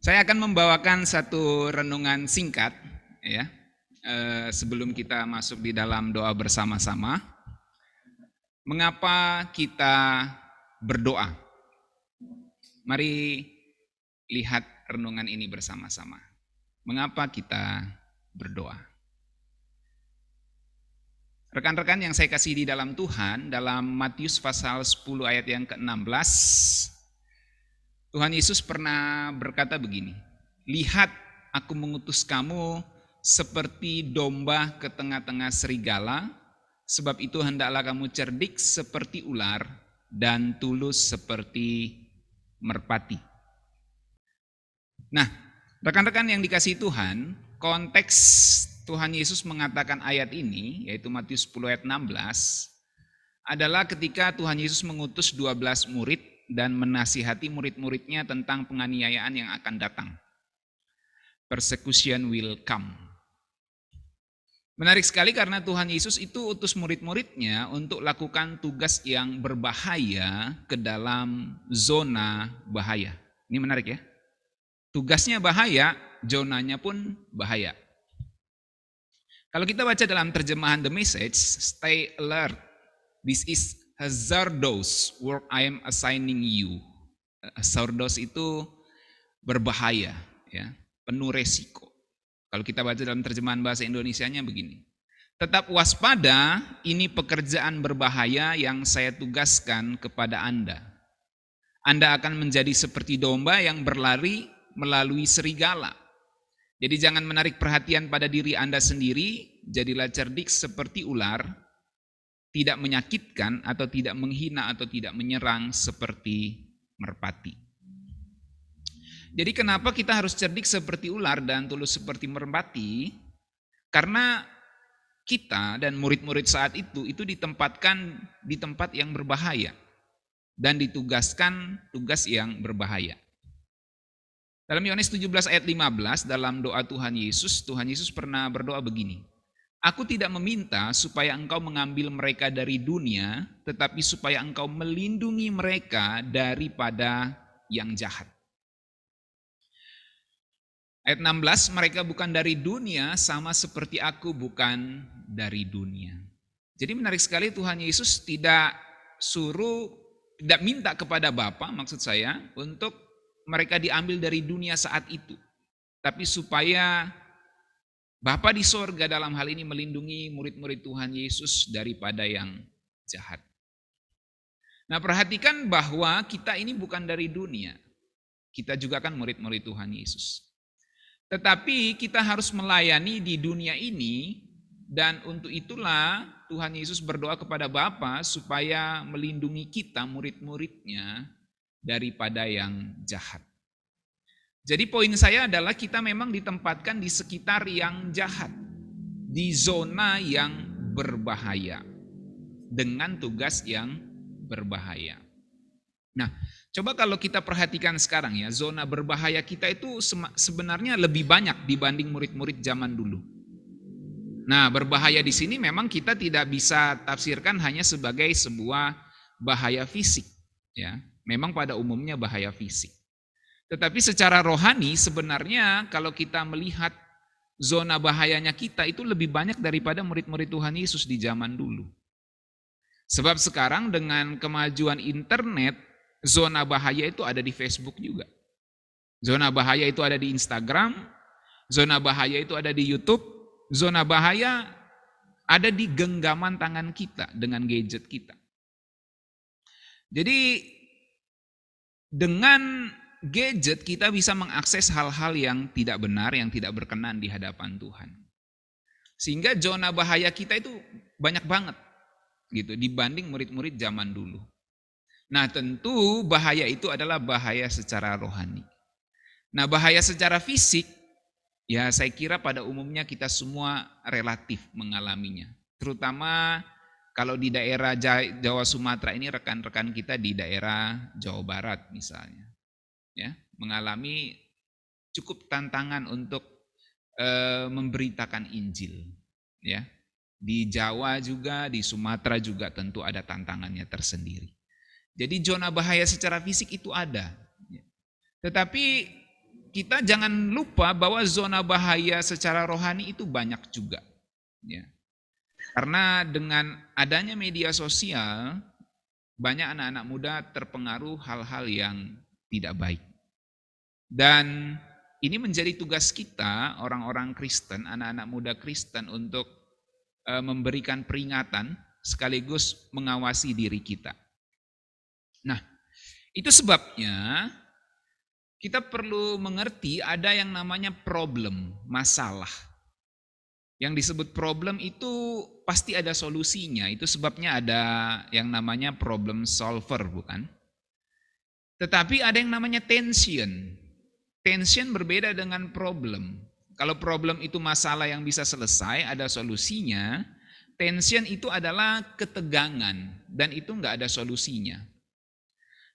Saya akan membawakan satu renungan singkat ya. Sebelum kita masuk di dalam doa bersama-sama. Mengapa kita berdoa? Mari lihat renungan ini bersama-sama. Mengapa kita berdoa? Rekan-rekan yang saya kasih di dalam Tuhan, dalam Matius pasal 10 ayat yang ke-16, Tuhan Yesus pernah berkata begini, "Lihat, aku mengutus kamu seperti domba ke tengah-tengah serigala, sebab itu hendaklah kamu cerdik seperti ular dan tulus seperti merpati." Nah, rekan-rekan yang dikasihi Tuhan, konteks Tuhan Yesus mengatakan ayat ini, yaitu Matius 10 ayat 16, adalah ketika Tuhan Yesus mengutus 12 murid dan menasihati murid-muridnya tentang penganiayaan yang akan datang. Persecution will come. Menarik sekali karena Tuhan Yesus itu utus murid-muridnya untuk lakukan tugas yang berbahaya ke dalam zona bahaya. Ini menarik ya. Tugasnya bahaya, zonanya pun bahaya. Kalau kita baca dalam terjemahan The Message, stay alert. This is hazardous work I am assigning you. Hazardous itu berbahaya, ya, penuh resiko. Kalau kita baca dalam terjemahan bahasa Indonesianya begini. Tetap waspada, ini pekerjaan berbahaya yang saya tugaskan kepada Anda. Anda akan menjadi seperti domba yang berlari melalui serigala. Jadi jangan menarik perhatian pada diri Anda sendiri, jadilah cerdik seperti ular, tidak menyakitkan atau tidak menghina atau tidak menyerang seperti merpati. Jadi kenapa kita harus cerdik seperti ular dan tulus seperti merpati? Karena kita dan murid-murid saat itu ditempatkan di tempat yang berbahaya dan ditugaskan tugas yang berbahaya. Dalam Yohanes 17 ayat 15 dalam doa Tuhan Yesus pernah berdoa begini. Aku tidak meminta supaya engkau mengambil mereka dari dunia, tetapi supaya engkau melindungi mereka daripada yang jahat. Ayat 16, mereka bukan dari dunia sama seperti aku bukan dari dunia. Jadi menarik sekali Tuhan Yesus tidak minta kepada Bapa maksud saya untuk mereka diambil dari dunia saat itu. Tapi supaya Bapa di sorga dalam hal ini melindungi murid-murid Tuhan Yesus daripada yang jahat. Nah, perhatikan bahwa kita ini bukan dari dunia. Kita juga kan murid-murid Tuhan Yesus. Tetapi kita harus melayani di dunia ini dan untuk itulah Tuhan Yesus berdoa kepada Bapa supaya melindungi kita murid-muridnya daripada yang jahat. Jadi poin saya adalah kita memang ditempatkan di sekitar yang jahat, di zona yang berbahaya, dengan tugas yang berbahaya. Nah, coba kalau kita perhatikan sekarang ya, zona berbahaya kita itu sebenarnya lebih banyak dibanding murid-murid zaman dulu. Nah, berbahaya di sini memang kita tidak bisa tafsirkan hanya sebagai sebuah bahaya fisik, ya. Memang pada umumnya bahaya fisik. Tetapi secara rohani sebenarnya kalau kita melihat zona bahayanya kita itu lebih banyak daripada murid-murid Tuhan Yesus di zaman dulu. Sebab sekarang dengan kemajuan internet, zona bahaya itu ada di Facebook juga. Zona bahaya itu ada di Instagram, zona bahaya itu ada di YouTube, zona bahaya ada di genggaman tangan kita dengan gadget kita. Jadi dengan gadget kita bisa mengakses hal-hal yang tidak benar, yang tidak berkenan di hadapan Tuhan. Sehingga zona bahaya kita itu banyak banget gitu dibanding murid-murid zaman dulu. Nah, tentu bahaya itu adalah bahaya secara rohani. Nah, bahaya secara fisik ya saya kira pada umumnya kita semua relatif mengalaminya. Terutama kalau di daerah Jawa Sumatera ini rekan-rekan kita di daerah Jawa Barat misalnya, ya mengalami cukup tantangan untuk memberitakan Injil, ya di Jawa juga, di Sumatera juga tentu ada tantangannya tersendiri. Jadi zona bahaya secara fisik itu ada, tetapi kita jangan lupa bahwa zona bahaya secara rohani itu banyak juga. Ya. Karena dengan adanya media sosial, banyak anak-anak muda terpengaruh hal-hal yang tidak baik. Dan ini menjadi tugas kita, orang-orang Kristen, anak-anak muda Kristen, untuk memberikan peringatan sekaligus mengawasi diri kita. Nah, itu sebabnya kita perlu mengerti ada yang namanya problem, masalah. Yang disebut problem itu pasti ada solusinya, itu sebabnya ada yang namanya problem solver, bukan? Tetapi ada yang namanya tension. Tension berbeda dengan problem. Kalau problem itu masalah yang bisa selesai, ada solusinya. Tension itu adalah ketegangan dan itu enggak ada solusinya.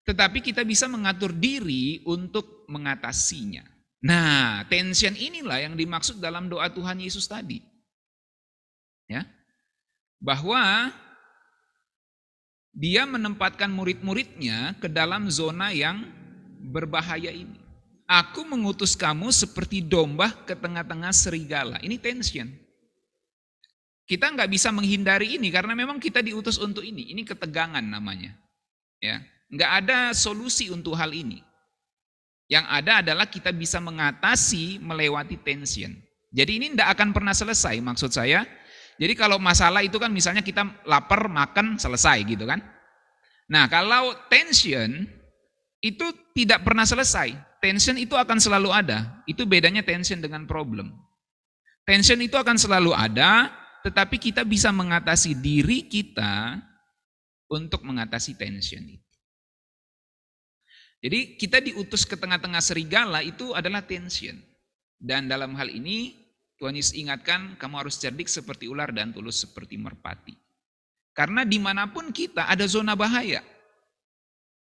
Tetapi kita bisa mengatur diri untuk mengatasinya. Nah, tension inilah yang dimaksud dalam doa Tuhan Yesus tadi. Ya. Bahwa dia menempatkan murid-muridnya ke dalam zona yang berbahaya ini. Aku mengutus kamu seperti domba ke tengah-tengah serigala. Ini tension. Kita nggak bisa menghindari ini karena memang kita diutus untuk ini. Ini ketegangan namanya. Ya, nggak ada solusi untuk hal ini. Yang ada adalah kita bisa mengatasi melewati tension. Jadi ini tidak akan pernah selesai maksud saya. Jadi kalau masalah itu kan misalnya kita lapar makan selesai gitu kan. Nah kalau tension itu tidak pernah selesai. Tension itu akan selalu ada. Itu bedanya tension dengan problem. Tension itu akan selalu ada, tetapi kita bisa mengatasi diri kita untuk mengatasi tension itu. Jadi kita diutus ke tengah-tengah serigala itu adalah tension. Dan dalam hal ini Tuhan Yesus ingatkan kamu harus cerdik seperti ular dan tulus seperti merpati. Karena dimanapun kita ada zona bahaya.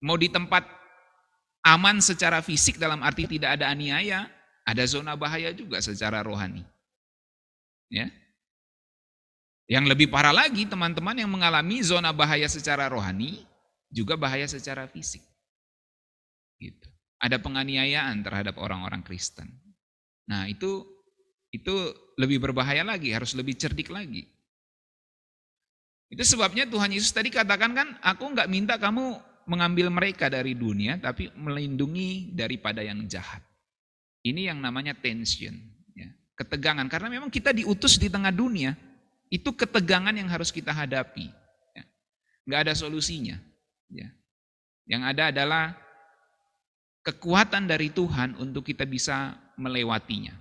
Mau di tempat aman secara fisik dalam arti tidak ada aniaya, ada zona bahaya juga secara rohani. Ya. Yang lebih parah lagi teman-teman yang mengalami zona bahaya secara rohani juga bahaya secara fisik. Gitu. Ada penganiayaan terhadap orang-orang Kristen. Nah, itu lebih berbahaya lagi, harus lebih cerdik lagi. Itu sebabnya Tuhan Yesus tadi katakan kan, aku enggak minta kamu mengambil mereka dari dunia, tapi melindungi daripada yang jahat. Ini yang namanya tension, ya. Ketegangan, karena memang kita diutus di tengah dunia, itu ketegangan yang harus kita hadapi. Ya. Nggak ada solusinya. Ya. Yang ada adalah kekuatan dari Tuhan untuk kita bisa melewatinya.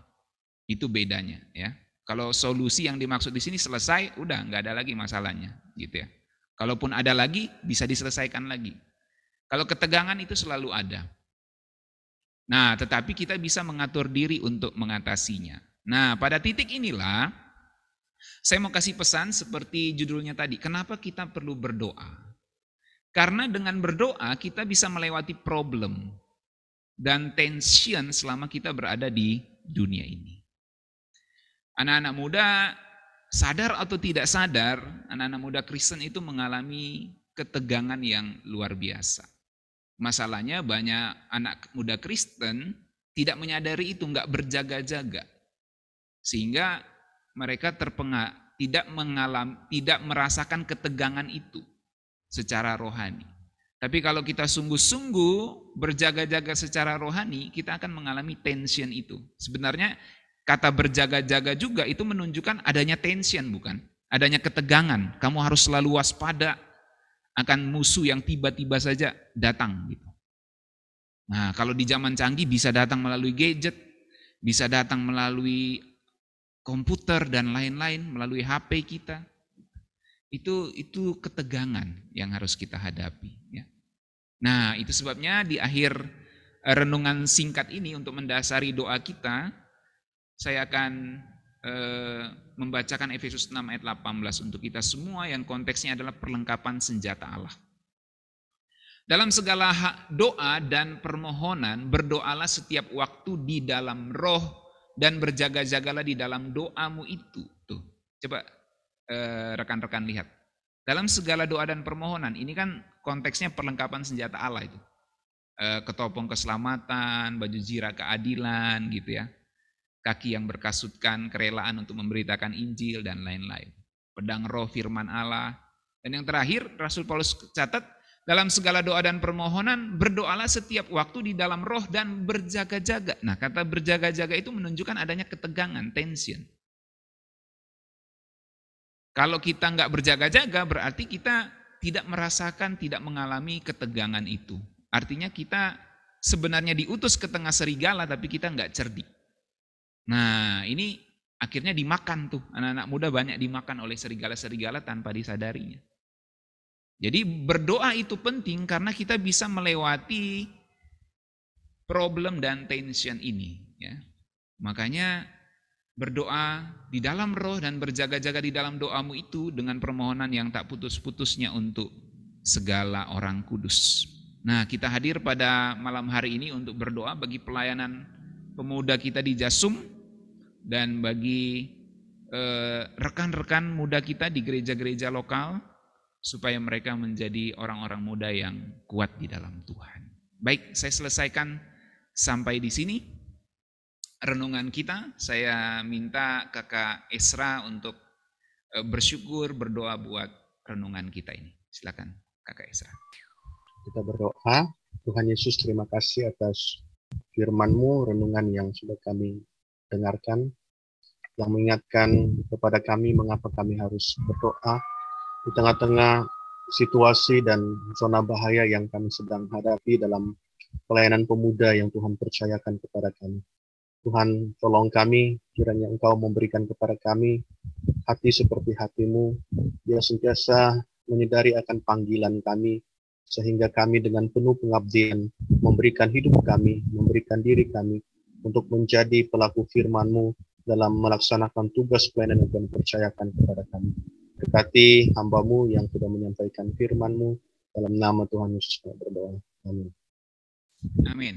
Itu bedanya. Ya. Kalau solusi yang dimaksud di sini selesai, udah nggak ada lagi masalahnya, gitu ya. Kalaupun ada lagi, bisa diselesaikan lagi. Kalau ketegangan itu selalu ada. Nah, tetapi kita bisa mengatur diri untuk mengatasinya. Nah, pada titik inilah saya mau kasih pesan seperti judulnya tadi. Kenapa kita perlu berdoa? Karena dengan berdoa kita bisa melewati problem dan tension selama kita berada di dunia ini. Anak-anak muda sadar atau tidak sadar, anak-anak muda Kristen itu mengalami ketegangan yang luar biasa. Masalahnya banyak anak muda Kristen tidak menyadari itu, nggak berjaga-jaga. Sehingga mereka tidak merasakan ketegangan itu secara rohani. Tapi kalau kita sungguh-sungguh berjaga-jaga secara rohani, kita akan mengalami tension itu. Sebenarnya kata berjaga-jaga juga itu menunjukkan adanya tension, bukan? Adanya ketegangan. Kamu harus selalu waspada akan musuh yang tiba-tiba saja datang gitu. Nah, kalau di zaman canggih bisa datang melalui gadget, bisa datang melalui komputer dan lain-lain, melalui HP kita. Itu ketegangan yang harus kita hadapi, ya. Nah, itu sebabnya di akhir renungan singkat ini untuk mendasari doa kita, saya akan membacakan Efesus 6 ayat 18 untuk kita semua yang konteksnya adalah perlengkapan senjata Allah. Dalam segala doa dan permohonan berdoalah setiap waktu di dalam roh dan berjaga-jagalah di dalam doamu itu. Tuh, coba rekan-rekan lihat. Dalam segala doa dan permohonan, ini kan konteksnya perlengkapan senjata Allah itu. ketopong keselamatan, baju zirah keadilan gitu ya. Kaki yang berkasutkan kerelaan untuk memberitakan Injil dan lain-lain. Pedang roh firman Allah. Dan yang terakhir Rasul Paulus catat, dalam segala doa dan permohonan berdoalah setiap waktu di dalam roh dan berjaga-jaga. Nah, kata berjaga-jaga itu menunjukkan adanya ketegangan, tension. Kalau kita nggak berjaga-jaga berarti kita tidak merasakan, tidak mengalami ketegangan itu. Artinya kita sebenarnya diutus ke tengah serigala tapi kita nggak cerdik. Nah, ini akhirnya dimakan tuh. Anak-anak muda banyak dimakan oleh serigala-serigala tanpa disadarinya. Jadi berdoa itu penting karena kita bisa melewati problem dan tension ini. Ya. Makanya berdoa di dalam roh dan berjaga-jaga di dalam doamu itu dengan permohonan yang tak putus-putusnya untuk segala orang kudus. Nah, kita hadir pada malam hari ini untuk berdoa bagi pelayanan pemuda kita di Jasum, dan bagi rekan-rekan muda kita di gereja-gereja lokal, supaya mereka menjadi orang-orang muda yang kuat di dalam Tuhan. Baik, saya selesaikan sampai di sini renungan kita. Saya minta Kakak Esra untuk bersyukur, berdoa buat renungan kita ini. Silakan Kakak Esra. Kita berdoa. Tuhan Yesus, terima kasih atas firman-Mu, renungan yang sudah kami dengarkan, yang mengingatkan kepada kami mengapa kami harus berdoa di tengah-tengah situasi dan zona bahaya yang kami sedang hadapi dalam pelayanan pemuda yang Tuhan percayakan kepada kami. Tuhan, tolong kami, kiranya Engkau memberikan kepada kami hati seperti hati-Mu, yang sentiasa menyadari akan panggilan kami, sehingga kami dengan penuh pengabdian memberikan hidup kami, memberikan diri kami untuk menjadi pelaku firman-Mu dalam melaksanakan tugas pelayanan yang Tuhan percayakan kepada kami. Berkati hamba-Mu yang sudah menyampaikan firman-Mu, dalam nama Tuhan Yesus kami berdoa. Amin. Amin.